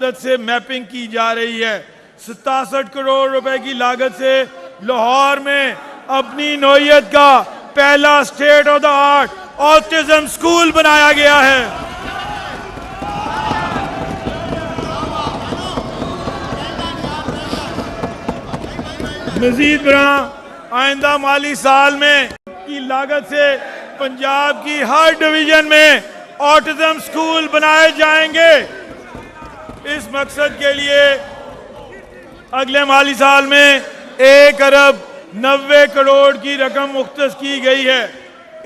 से मैपिंग की जा रही है। 67 करोड़ रुपए की लागत से लाहौर में अपनी नौइयत का पहला state of the art autism school बनाया गया है। मजीद बड़ा आइंदा माली साल में की लागत से पंजाब की हर डिवीजन में ऑटिज्म स्कूल बनाए जाएंगे। इस मकसद के लिए अगले माली साल में 1 अरब 90 करोड़ की रकम मुख्तस की गई है।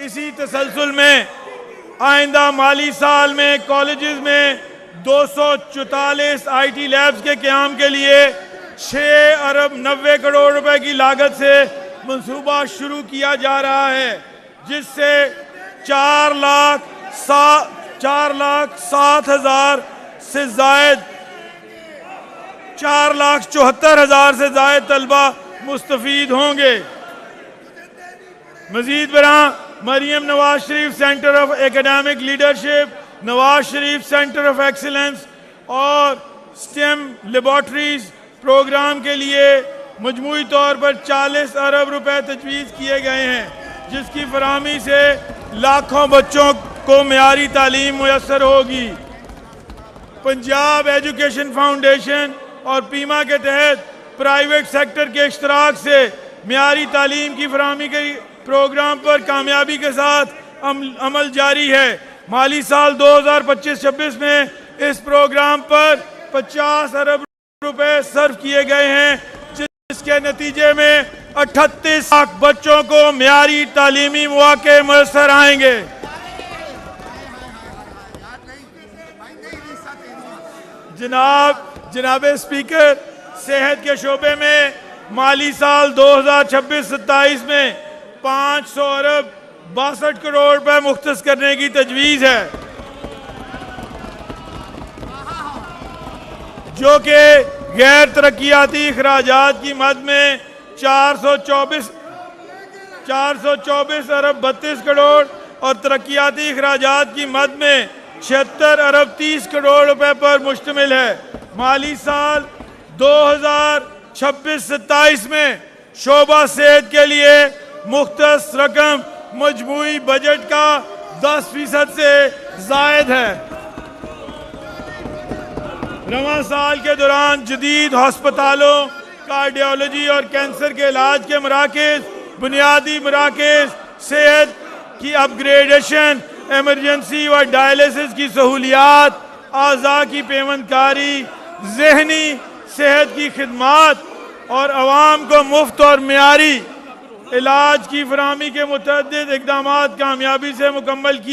इसी तसलसल में आइंदा माली साल में कॉलेजेस में 244 IT लैब्स के क़याम के लिए 6 अरब 90 करोड़ रुपए की लागत से मंसूबा शुरू किया जा रहा है, जिससे 4,07,000 से जायद तलबा मुस्तफीद होंगे। मजीद बरा Maryam Nawaz Sharif centre of academic leadership, Nawaz Sharif centre of excellence और स्टेम लेबॉर्ट्रीज प्रोग्राम के लिए मजमूई तौर पर 40 अरब रुपए तजवीज़ किए गए हैं, जिसकी फराहमी से लाखों बच्चों को मेयारी तालीम मुयस्सर होगी। पंजाब एजुकेशन फाउंडेशन और पीमा के तहत प्राइवेट सेक्टर के इश्तराक से मेयारी तालीम की फराहमी के प्रोग्राम पर कामयाबी के साथ अमल जारी है। माली साल 2025-26 में इस प्रोग्राम पर 50 अरब रुपए सर्व किए गए हैं, जिसके नतीजे में 38 लाख बच्चों को मेयारी तालीमी मौके मुयस्सर आएंगे। जनाब स्पीकर, सेहत के शोबे में माली साल 2026-27 में 500 अरब 62 करोड़ रुपए मुख्तस करने की तजवीज़ है, जो कि गैर तरक्याती अखराजात की मद में 424 अरब 32 करोड़ और तरक्याती अखराजात की मद में 76 अरब 30 करोड़ रुपए पर मुश्तमिल है। माली साल 2026-27 में शोबा सेहत के लिए मुख्तस रकम मजमूई बजट का 10% से जायद है। रवां साल के दौरान जदीद हस्पतालों, कार्डियोलॉजी और कैंसर के इलाज के मराकज़, बुनियादी मराकज़, सेहत की अपग्रेडेशन, एमरजेंसी व डायलिसिस की सहूलियात, आज़ा की पेवंदकारी, ज़हनी सेहत की खिदमात और अवाम को मुफ्त और मेयारी इलाज की फराहमी के मुतअद्दिद इक़दामात कामयाबी से मुकम्मल किए।